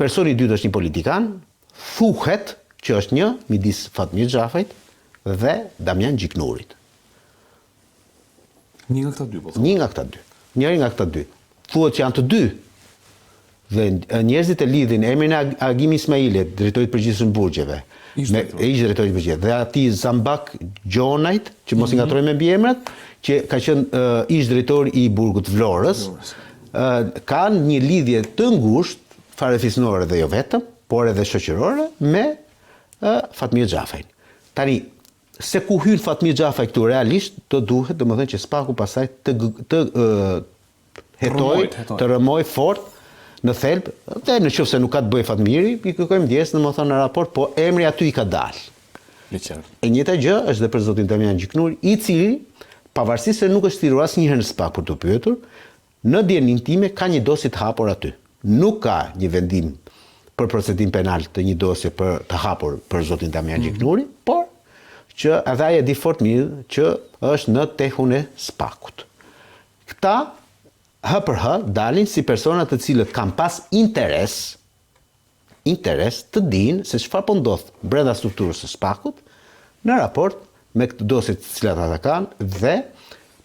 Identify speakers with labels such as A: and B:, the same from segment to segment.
A: personi i dytë është një politikan, thuhet që është një midis Fatmir Xhafait dhe Damian Gjiknurit.
B: Një nga këta dy, po thonë.
A: Një nga këta dy. Njëri nga këta dy. Thuhet që janë të dy. Dhe njerëzit e lidhin emrin e Agim Ismailit, drejtorit përgjithshëm burgjeve, ish drejtorit përgjithshëm, dhe ati Zambak Gjonajt, që mos i ngatrojmë me mbiemrat, që ka qenë ish drejtor i burgut Vlorës, kanë një lidhje të ngushtë, farefisnore dhe jo vetëm, por edhe shoqërore, me Fatmir Xhafajin. Tani, se ku hyn Fatmir Xhafaj këtu realisht, do duhet, domethënë që SPAK-u pastaj të rëmoj fort në thelb, dhe në qoftë se nuk ka të bëjë Fatmiri, i kërkojmë ndjesë në raport, po emri aty i ka dalë. E njëjta gjë është dhe për zotin Damian Gjiknuri, i cili, pavarësisht se nuk është thirrur asnjëherë në SPAK për të pyetur, në dijenin time ka një dosje të hapur aty. Nuk ka një vendim për procedim penal të një dosje për të hapur për zotin Damian Gjiknuri, por që edhe ai e di fort mirë që është në tehun e SPAK-ut. Këta hë për hë dalin si persona të cilët kanë pas interes të dinë se çfarë po ndodh brenda strukturës së SPAK-ut në raport me këtë dosje të cilat ata kanë, dhe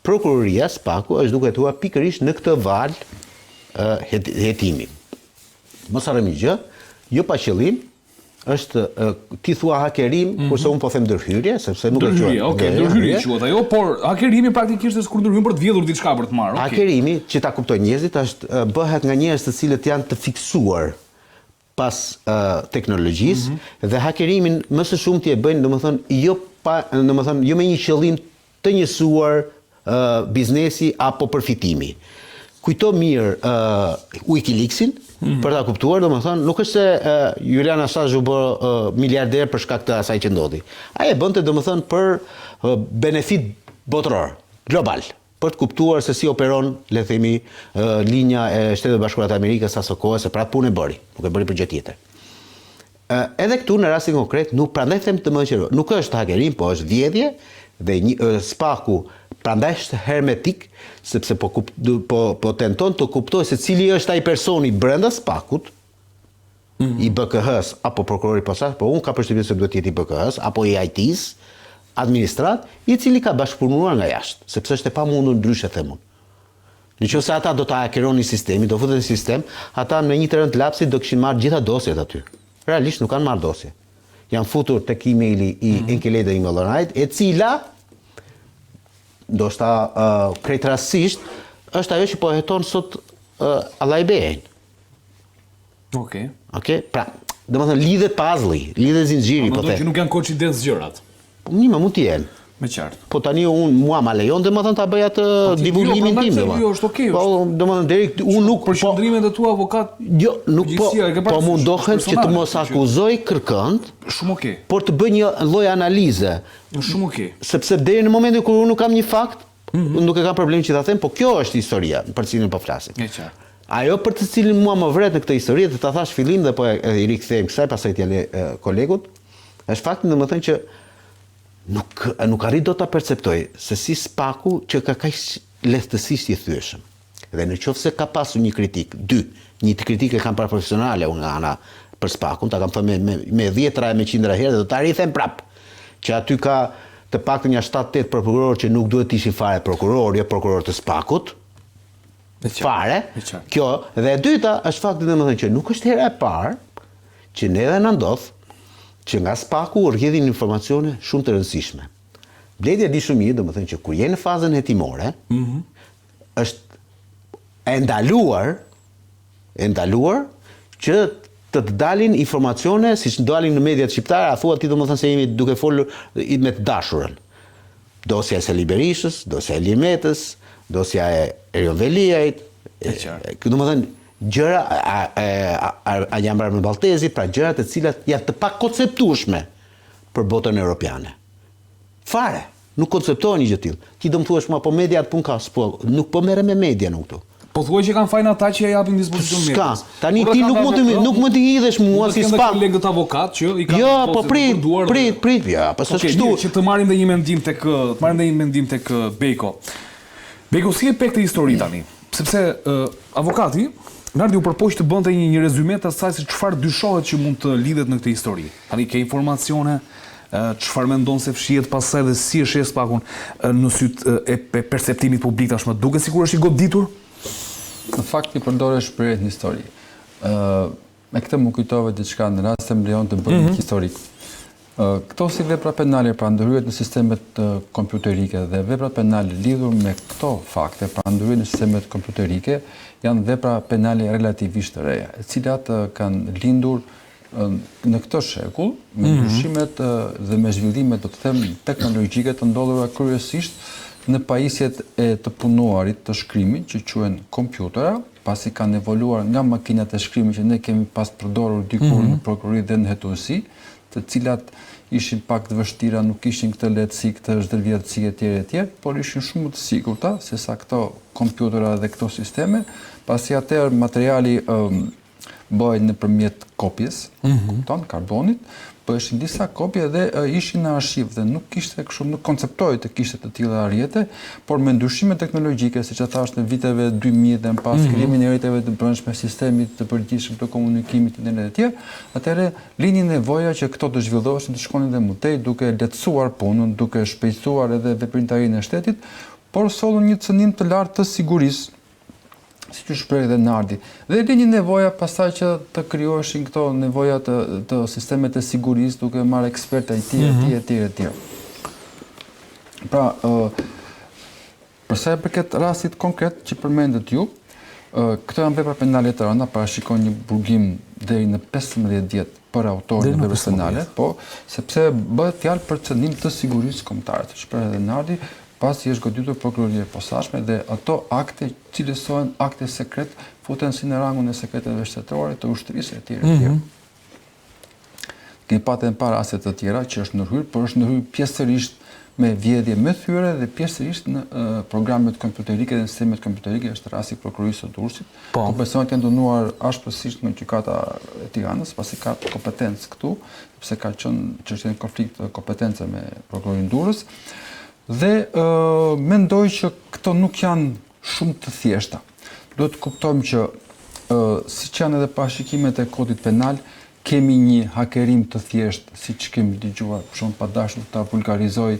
A: prokuroria SPAK-u është duke hetuar pikërisht në këtë valë hetimi. Mos harrojmë gjë, jo pa qëllim, është ti thua hakerim, kurse unë po them ndërhyrje, sepse nuk e quaj.
B: Ndërhyrje quhet ajo, por hakerimi praktikisht është kur ndërhyjmë për të vjedhur diçka për të marrë.
A: Hakerimi, që ta kuptojnë njerëzit, është bëhet nga njerëz të cilët janë të fiksuar pas teknologjisë, dhe hakerimin më së shumti e bëjnë, domethënë jo me një qëllim të njësuar biznesi apo përfitimi. Kujto mirë Wikileaksin, për ta kuptuar, domethënë, nuk është se Julian Assange u bë miliarder për shkak të asaj që ndodhi. Ai e bënte domethënë për benefit botëror, global, për të kuptuar se si operon, le themi, linja e Shtetet Bashkuara të Amerikës asaj kohe, se pra punë e bëri, nuk e bëri për gjë tjetër. Edhe këtu në rastin konkret, nuk prandaj them të më qëroj, nuk është hakerim, po është vjedhje, dhe SPAK-u prandaj është hermetik, sepse po tenton të kuptoj se cili është ai personi brenda SPAK-ut, i BKH-s apo prokurori posaçëm, po unë ka përshtypjen se duhet jetë i BKH-s apo i IT-s, administrat, i cili ka bashkëpunuar nga jashtë, sepse është e pamundur ndryshe them unë. Nëse ata do ta hakeronin sistemin, do futen në sistem, ata në një rënd lapsi do kishin marrë gjitha dosjet aty. Realisht nuk kanë marrë dosje. Janë futur tek emaili i Enkeleda Imellonajt, e cila ndoshta krejtësisht është ajo që po heton sot Allajbejn. Okej, pra, domethënë lidhet puzzle-i, lidhet zinxhiri, po the.
B: Që nuk janë koincidencë gjërat.
A: Një më mund të jenë.
B: Me qartë.
A: Po tani mua ma lejon domethënë ta bëj atë divulgimin tim domethënë.
B: Jo, është okay.
A: Po domethënë deri unë nuk
B: për qëndrimet e tua avokat.
A: Jo, nuk po mundohet që të mos akuzoj kërkënd.
B: Shumë okay.
A: Por të bëj një lloj analize.
B: Shumë okay.
A: Sepse deri në momentin kur unë nuk kam një fakt, nuk e kam problem që ta them, po kjo është historia për cilën po flasim.
B: E qartë.
A: Ajo për të cilin mua më vret në këtë histori, dhe ta thash fillim dhe po i rikthejmë kësaj, pastaj t'ja kolegut, është fakti domethënë që nuk arrit do ta perceptoj se si SPAK-u që ka kaq lehtësisht i thyeshëm. Dhe në qoftë se ka pasur një kritik, një kritik e kam parë profesionale unë nga ana për SPAK-un, ta kam thënë me 10 me 100 herë dhe do ta rrithem prap. Që aty ka të paktën një 7-8 prokurorë që nuk duhet të ishin fare prokurorë, jo prokurorë të SPAK-ut. Fare. Kjo, dhe e dyta është fakti domethënë që nuk është hera e parë që neve na ndodh që nga SPAK-u rrjedhin informacione shumë të rëndësishme. Bledi e di shumë mirë, domethënë që kur je në fazën hetimore, është e ndaluar që të dalin informacione siç dalin në mediat shqiptare, a thua ti domethënë se jemi duke folur me të dashurën. Dosja e Seli Berishës, dosja e Limetës, dosja e Erion Veliajt, domethënë gjëra Ajambar me Baltezi, pra gjërat e cilat janë të pakonceptueshme për botën europiane. Fare, nuk konceptohen një gjë tillë. Ti do më thuash po mediat pun ka, nuk po merrem me media nuk këtu.
B: Po thuaj që kanë fajin ata që ja japin dispozicion medias.
A: Tani ti nuk mund të hidhesh mua si SPAK.
B: Kolegët avokat që i kanë.
A: Jo, po prit. Ja, po s'është kështu.
B: Që të marrim dhe një mendim tek Beko. Beko, si e pe këtë histori tani? Sepse avokati Nardi u përpoq të bënte një rezume të asaj se çfarë dyshohet që mund të lidhet në këtë histori. Tani ke informacione, çfarë mendon se fshihet pasaj dhe si është spakun në sytë e perceptimit publik tashmë, duket sikur është i goditur?
C: Në fakt i përdore shprehjet në histori. Me këtë më kujtove diçka në rast se më lejon të bëj historik. Këto si vepra penale pra ndërhyjet në sistemet kompjuterike dhe veprat penale lidhur me këto fakte pra ndërhyjet në sistemet kompjuterike janë vepra penale relativisht të reja, e cilat kanë lindur në këtë shekull me ndryshimet dhe me zhvillimet do të them teknologjike të ndodhura kryesisht në pajisjet e të punuarit të shkrimit që quhen kompjutera, pasi kanë evoluar nga makinat e shkrimit që ne kemi pas përdorur dikur në prokurori dhe në hetuesi, të cilat ishin pak të vështira, nuk ishin këtë lehtësi, këtë zhdërvjetësi etj, por ishin shumë të sigurta se sa këto kompjutera dhe këto sisteme, pasi atëherë materiali bëhej nëpërmjet kopjes, kupton, karbonit, ishin disa kopje dhe ishin në arshiv dhe nuk kishte kështu, nuk konceptoi të kishte të tilla arjete, por me ndryshime teknologjike, siç e thash në viteve 2000 dhe më pas krijimin e rrjeteve të brendshme sistemit të përgjithshëm të komunikimit dhe etj, atëherë lini nevoja që këto të zhvilloheshin, të shkonin dhe më tej, duke lehtësuar punën, duke shpejtësuar edhe veprimtarinë e shtetit, por sollën një cënim të lartë të sigurisë, si që shpreh dhe Nardi. Dhe lini nevoja pastaj që të krijoheshin këto nevoja të sistemet e sigurisë duke marrë ekspertë etj. Pra, përsa e përket rastit konkret që përmendet ju, këto janë vepra penale të rënda, parashikon një burgim deri në 15 vjet për autorin e veprës penale, po sepse bëhet fjalë për cënim të sigurisë kombëtare, shpreh edhe Nardi, pasi është goditur prokuroria e posaçme dhe ato akte cilësohen akte sekret, futen si në rangun e sekreteve shtetërore të ushtrisë etj. Kemi patur para raste të tjera që është ndërhyr, por është ndërhyr pjesërisht me vjedhje me thyre dhe pjesërisht në programet kompjuterike dhe në sistemet kompjuterike, është rasti i prokurorisë së Durrësit. Ku personat janë dënuar ashpërsisht në gjykata e Tiranës, pasi ka kompetencë këtu, sepse ka qenë çështje konflikt kompetence me prokurorin e Durrës. Dhe mendoj që këto nuk janë shumë të thjeshta. Duhet të kuptojmë që siç janë edhe parashikimet e kodit penal, kemi një hakerim të thjeshtë, siç kemi dëgjuar, për shembull pa dashur ta vulgarizoj,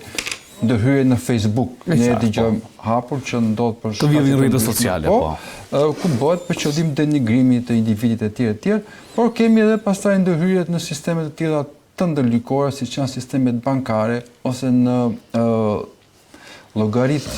C: ndërhyrje në Facebook, ne dëgjojmë hapur që ndodh për
B: shkak të rrjeteve sociale,
C: ku bëhet për qëllim denigrimi të individit etj, por kemi edhe pastaj ndërhyrjet në sisteme të tilla të ndërlikore, siç janë sistemet bankare ose në llogaritë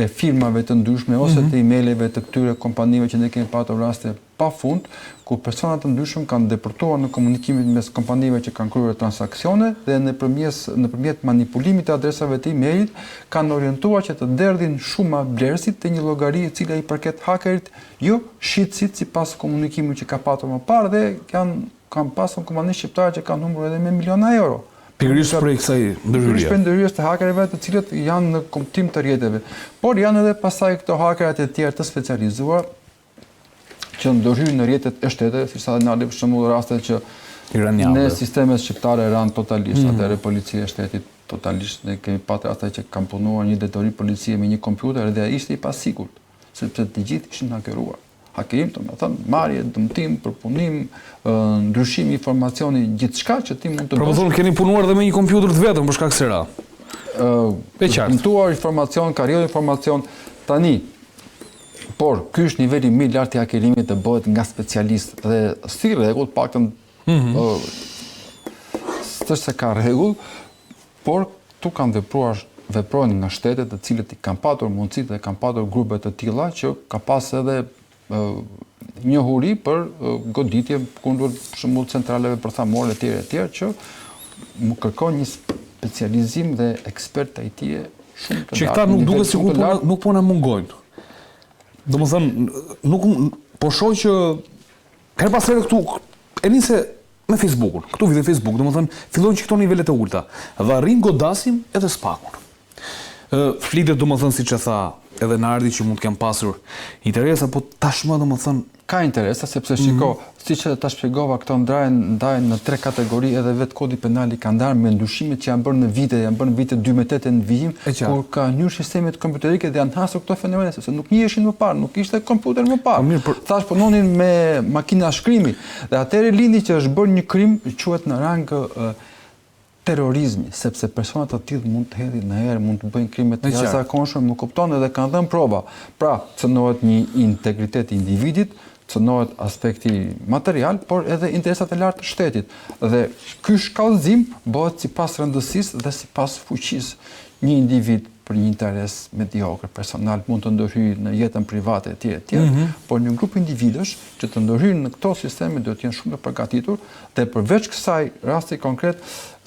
C: e firmave të ndryshme ose të emaileve të këtyre kompanive që ne kemi patur raste pafund, ku persona të ndryshëm kanë depërtuar në komunikimin mes kompanive që kanë kryer transaksione dhe nëpërmjet manipulimit të adresave të emailit kanë orientuar që të derdhin shuma blerësit të një llogari e cila i përket hakerit, jo shitësit sipas komunikimit që ka patur më parë dhe kanë pasur kompani shqiptare që kanë humbur edhe me miliona euro.
B: Pikërisht prej kësaj ndërhyrje.
C: Për ndërhyrjes të hakerëve, të cilët janë në kombëtim të rrjeteve. Por janë edhe pasaj këto hakerat e tjerë të specializuar që ndërhyjnë në rrjetet e shtetit, siç sa Nardi për shembull rastet që në sistemet shqiptare ranë totalisht, atëherë policia e shtetit totalisht, ne kemi patur raste që kanë punuar një detyrim policie me një kompjuter dhe ai ishte i pasigurt, sepse të gjithë ishin hakeruar. Hakerim, do të thënë, marrje, dëmtim, përpunim, ndryshim informacioni, gjithçka që ti mund të bësh.
B: Profesor, keni punuar edhe me një kompjuter të vetëm për shkak se ra.
C: Dëmtuar informacion, karrierë informacion tani. Por ky është niveli më i lartë i hakerimit të bëhet nga specialistë dhe si rregull paktën s'është se ka rregull, por tu kanë veprojnë nga shtetet të cilët i kanë patur mundësitë dhe kanë patur grupe të tilla që ka pas edhe njohuri për goditje kundër për shembull centraleve përthamore etj që më kërkon një specializim dhe ekspert IT shumë të lartë.
B: Që këta nuk duket sikur nuk po na mungojnë. Domethënë nuk po shoh që her pas here këtu e nisë me Facebookun. Këtu vjen Facebook, domethënë fillojnë që këto nivele të ulta dhe arrin godasim edhe spakun. Flitet domethënë siç e tha edhe Nardi që mund të kenë pasur interesa, po tashmë domethënë
C: ka interesa sepse shiko, Siç ta shpjegova, këto ndahen në 3 kategori, edhe vetë kodi penal i ka ndarë me ndryshimet që janë bërë në vite 2008 në vijim, kur ka njërë sistemet kompjuterike dhe janë hasur këto fenomene, sepse nuk njihesin më parë, nuk ishte kompjuter më parë. Thash punonin me makina shkrimi, dhe atëherë lindi që është bërë një krim quhet në rang terrorizmi, sepse personat të tillë mund të hedhin në herë, mund të bëjnë krime të jashtëzakonshme, më kupton, edhe kanë dhënë prova. Pra, cënohet një integritet i individit, cënohet aspekti material, por edhe interesat e lartë të shtetit. Dhe ky shkallëzim bëhet sipas rëndësisë dhe sipas fuqisë. Një individ për një interes mediokër, personal, mund të ndërhyjë në jetën private etj, por një grup individësh që të ndërhyjnë në këto sisteme duhet të jenë shumë të përgatitur dhe përveç kësaj rasti konkret,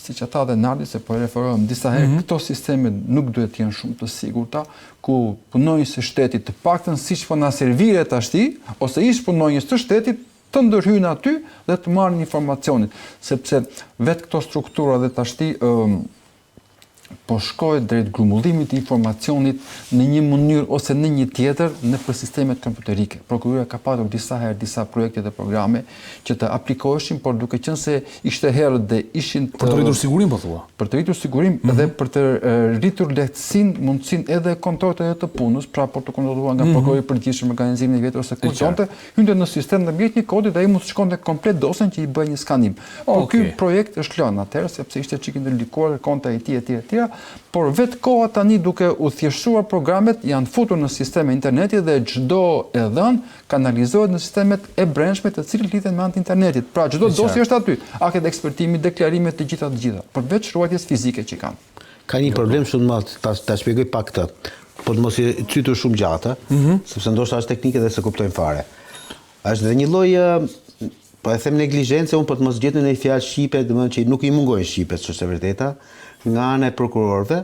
C: siç ata dhe Nardi, se po referohem disa herë, këto sisteme nuk duhet të jenë shumë të sigurta, ku punonjës së shtetit të paktën siç po na serviret tashti, ose ish punonjës të shtetit të ndërhyjnë aty dhe të marrin informacionin, sepse vetë këto struktura dhe tashti po shkohet drejt grumbullimit të informacionit në një mënyrë ose në një tjetër nëpër sistemet kompjuterike. Prokuroria ka patur disa herë disa projekte dhe programe që të aplikoheshin, por duke qenë se ishte herët dhe ishin
B: për të rritur sigurim, po thua.
C: Për të rritur sigurim dhe për të rritur lehtësinë, mundësinë edhe kontrollit edhe të punës, pra por të kontrolluar nga prokurori i përgjithshëm organizimin e vjetër ose kushtonte, hynte në sistem në mjet një kodi dhe ai mund të shkonte komplet dosën që i bëj një skanim. Por ky projekt është lënë atëherë sepse ishte çik ndërlikuar konta etj, por vetë koha tani duke u thjeshtuar programet janë futur në sisteme interneti dhe çdo e dhënë kanalizohet në sistemet e brendshme të cilët lidhen me anë të internetit. Pra çdo dosje është aty, aktet ekspertimi, deklarimet të gjitha, përveç ruajtjes fizike që kanë.
A: Ka një problem shumë të madh, ta shpjegoj pak këtë. Po të mos i cytur shumë gjatë, sepse ndoshta është teknike dhe se kuptojnë fare. Është dhe një lloj po e them neglizhencë, unë po të mos gjetën në një fjalë shqipe, domethënë që nuk i mungojnë shqipet, ç'është e vërteta, nga ana e prokurorëve,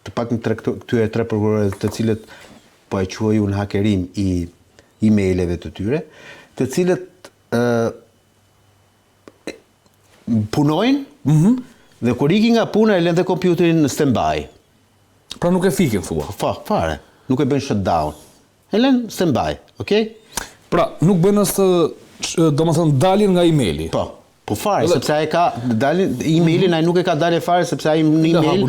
A: të paktën këtyre 3 prokurorëve të cilët po e quaj unë hakerim i emaileve të tyre, të cilët punojnë dhe kur ikin nga puna e lënë dhe kompjuterin në stand-by.
B: Pra nuk e fikin, thua.
A: Fare, nuk e bëjnë shutdown. E lënë stand-by, okay?
B: Pra nuk bën as domethënë dalin nga emaili.
A: Po fare, sepse ai ka dalin emailin, ai nuk e ka dalë fare sepse ai në email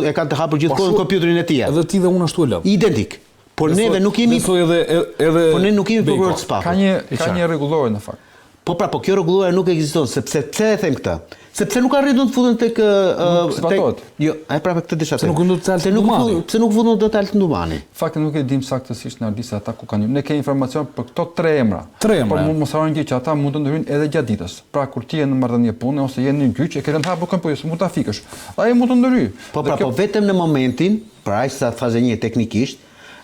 A: e ka të hapur gjithkohë në kompjuterin e tij.
B: Edhe ti dhe unë ashtu e lëm.
A: Identik. Por neve nuk jemi
B: edhe
A: po ne nuk kemi prokuror të spakut.
C: Ka një rregullore në fakt.
A: Po pra, po kjo rregullore nuk ekziston, sepse pse e them këtë? Sepse nuk arritën të futen tek jo, ai prapë këtë disha.
B: Se nuk mund të dalë Ndumani.
A: Pse nuk futën të dalë Ndumani?
C: Fakti nuk e dim saktësisht në lista ata ku kanë. Ne kemi informacion për këto 3 emra. Por mos harroni që ata mund të ndryhin edhe gjatë ditës. Pra kur ti je në marrëdhënie pune ose je në gjyq e ke rënë hapur kompjuterin, mund ta fikësh. Ai mund të ndryhë.
A: Po pra, po vetëm në momentin, pra aq sa fazë 1 teknikisht,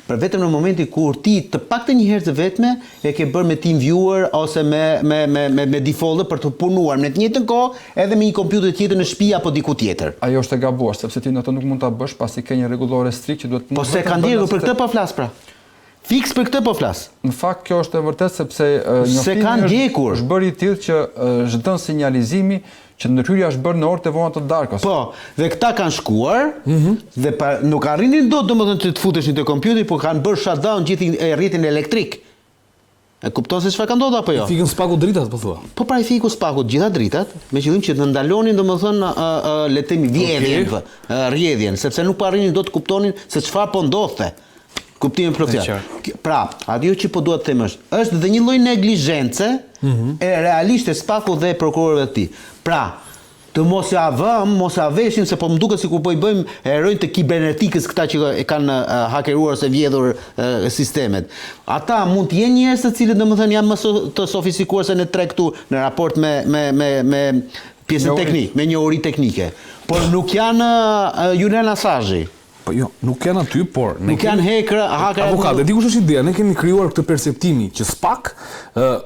A: për vetëm në momentin kur ti të paktën një herë të vetme e ke bërë me TeamViewer ose me default për të punuar në të njëjtën kohë edhe me një kompjuter tjetër në shtëpi apo diku tjetër.
C: Ajo është e gabuar, sepse ti ato nuk mund ta bësh pasi ke një rregullore strikt që duhet të.
A: Po se kanë ndjerë për këtë po flas pra. Fiks për këtë po flas.
C: Në fakt kjo është e vërtetë sepse
A: njoftimi
C: është bërë i tillë që çdo sinjalizimi që ndërhyrja është bërë në orët e vona të darkës.
A: Po, dhe këta kanë shkuar dhe nuk arrinin dot domethënë që të futeshin te kompjuteri, por kanë bërë shutdown gjithë rrjetin elektrik. E kupton se çfarë ka ndodhur apo jo?
B: Fikën spaku dritat, po thua.
A: Po pra i fiku spaku gjitha dritat, me qëllim që të ndalonin domethënë le të themi vjedhjen, rrjedhjen, sepse nuk po arrinin dot të kuptonin se çfarë po ndodhte. Kuptimin për fjalë. Pra, ajo që po duhet të them është dhe një lloj neglizhence e realisht e spaku dhe prokurorëve të tij. Pra, të mos ja vëm, mos ja veshin se po më duket sikur po i bëjmë heronj të kibernetikës këta që e kanë hakeruar ose vjedhur sistemet. Ata mund të jenë njerëz të cilët domethënë janë më të sofistikuar se ne 3 këtu në raport me pjesën teknike, me njohuri teknike. Por nuk janë Julian Assange.
B: Po jo, nuk janë aty, por
A: nuk janë hacker.
B: Avokatë, dikush është ideja, ne kemi krijuar këtë perceptimi që SPAK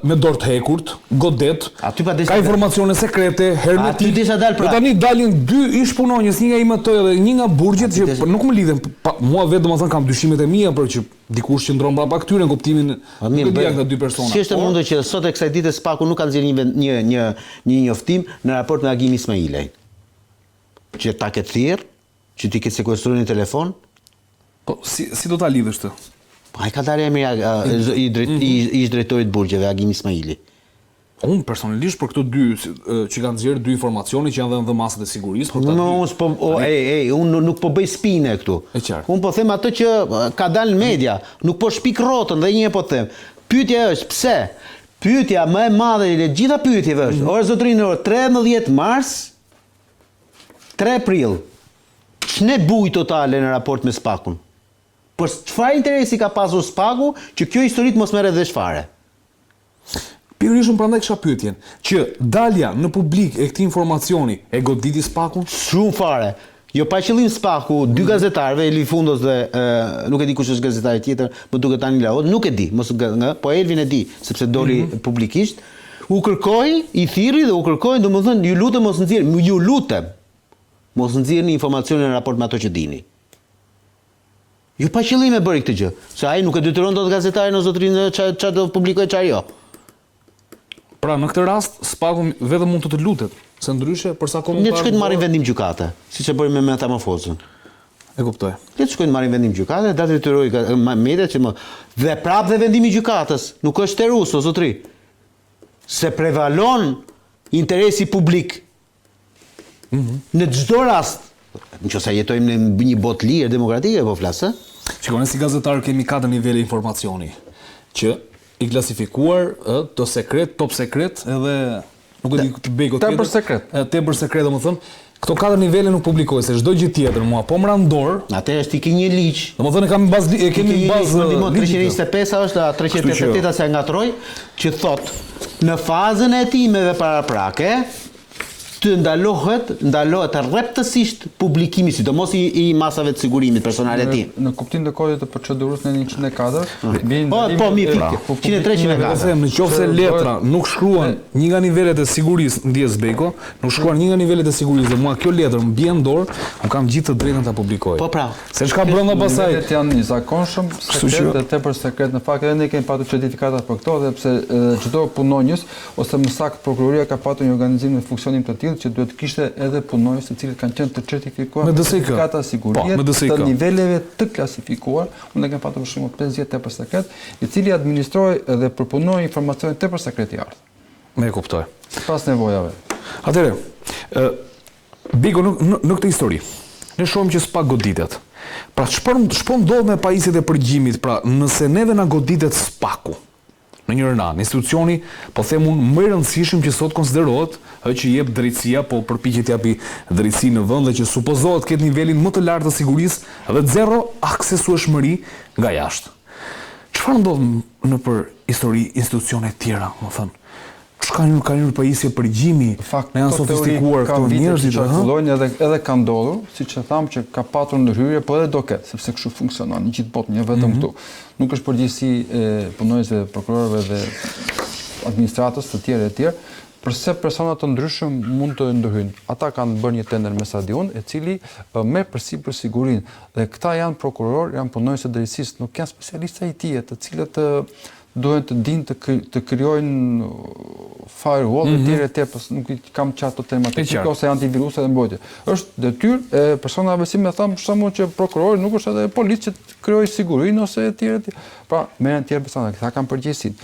B: me dorë të hekurt, godet, ka informacione sekrete, hermetik.
A: Aty desha dal pra.
B: Tani dalin 2 ish punonjës, një nga IMT dhe një nga burgjet që nuk më lidhen. Mua vetë domethënë kam dyshimet e mia për që dikush që ndron brapa këtyre në kuptimin nuk dia nga 2 persona.
A: Si është e mundur që sot e kësaj dite SPAK-u nuk kanë nxjerrë një njoftim në raport me Agim Ismailej. Që ta ketë thirr, që ti ke sekuestruar një telefon?
B: Po, si do ta lidhësh të?
A: Po, ai ka dalë emri i drejtorit burgjeve, Agim Ismaili.
B: Unë personalisht për këto dy që kanë nxjerrë dy informacione që janë dhe masat e sigurisë, për
A: unë nuk po bëj spine këtu. Unë po them atë që ka dalë në media, nuk po shpik rrotën dhe një po them. Pyetja është pse? Pyetja më e madhe e gjitha pyetjeve është, orë zotërinë, 13 mars, 3 prill. Ç'ne buj totale në raport me SPAK-un? Por çfarë interesi ka pasur SPAK-u që kjo histori mos merret vesh fare?
B: Pikërisht prandaj kisha pyetjen, që dalja në publik e këtij informacioni e goditi SPAK-un?
A: Shumë fare. Jo pa qëllim SPAK-u, dy gazetarëve, Eli Fundos dhe nuk e di kush është gazetari tjetër, më duket tani Laod, nuk e di, po Elvin e di, sepse doli publikisht. U kërkoi, i thirri dhe u kërkoi, domethënë, ju lutem mos nxjerrni informacionin në raport me ato që dini. Jo pa qëllim e bëri këtë gjë, se ai nuk e detyron dot gazetarin o zotrinë çfarë do publikojë çfarë jo.
B: Pra në këtë rast SPAK-u vetëm mund të lutet, se ndryshe përsa komentar.
A: Le të shkojnë marrin vendim gjykate, siç e bëri me metamorfozën.
B: E kuptoj.
A: Le të shkojnë marrin vendim gjykate, da detyroj mediat që dhe prapë dhe vendimi i gjykatës nuk është terus o zotri. Se prevalon interesi publik. Në çdo rast, nëse jetojmë në një botë lirë demokratike, po flas,
B: Shikoni, si gazetar kemi 4 nivele informacioni, që i klasifikuar të sekret, top sekret, edhe nuk e di të beko tjetër.
C: Tepër sekret.
B: Tepër sekret, domethënë, këto 4 nivele nuk publikohet, se çdo gjë tjetër mua po më ran dorë.
A: Atëherë është i ke një ligj.
B: Domethënë kemi bazë
A: 325 është, 358 se ngatroj, që thot në fazën e hetimeve paraprake të ndalohet rreptësisht publikimi, sidomos i masave të sigurimit personale të tij.
C: Në kuptim të kodit të procedurës në 104,
A: po mi fik, 103-104.
B: Nëse letra nuk shkruan një nga nivelet e sigurisë ndjes Beko, nuk shkruan një nga nivelet e sigurisë dhe mua kjo letër më bie në dorë, un kam gjithë të drejtën ta publikoj.
A: Po pra.
B: Se çka brenda pasaj.
C: Nivelet janë i zakonshëm, sekret dhe tepër sekret. Në fakt edhe ne kemi patur certifikata për këto, sepse çdo punonjës ose më saktë prokuroria ka patur një organizim në funksionim të tillë që duhet kishte edhe punonjës të cilët kanë qenë të certifikuar me certifikata sigurie të niveleve të klasifikuar. Unë kam patur për shembull 50 tepër sekret, i cili administroi dhe përpunoi informacione tepër sekret i ardhmë.
B: Me kuptoj.
C: Pas nevojave.
B: Atëherë, Biko në këtë histori, ne shohim që SPAK goditet. Pra ç'po ndodh me pajisjet e përgjimit, pra nëse neve na goditet SPAK-u, në një rënd, institucioni, po them unë, më i rëndësishëm që sot konsiderohet që jep drejtësia, po përpiqet japi drejtësi në vend dhe që supozohet ketë nivelin më të lartë të sigurisë dhe zero aksesueshmëri nga jashtë. Çfarë ndodh nëpër histori institucione të tjera, më thënë? Ka një pajisje përgjimi, ne janë sofistikuar këto njerëzit,
C: edhe ka ndodhur, siç e tham që ka patur ndërhyrje, po edhe do ketë, sepse kështu funksionon në gjithë botën, jo vetëm këtu. Nuk është përgjegjësi e punonjësve, prokurorëve dhe administratës të tjerë, përse persona të ndryshëm mund të ndërhyjnë. Ata kanë bërë një tender me Sadiun, e cili merr përsipër sigurinë. Dhe këta janë prokurorë, janë punonjës të drejtësisë, nuk janë specialistë IT, të cilët duhen të dinë të krijojnë firewall e tjerë, nuk kam qartë të tema teknike ose antivirus dhe mbrojtje. Është detyrë e personave, si më tham, për shembull që prokurori nuk është edhe policë që të krijojë sigurinë ose e tjerë. Pra, merren tjerë persona, këta kanë përgjegjësinë.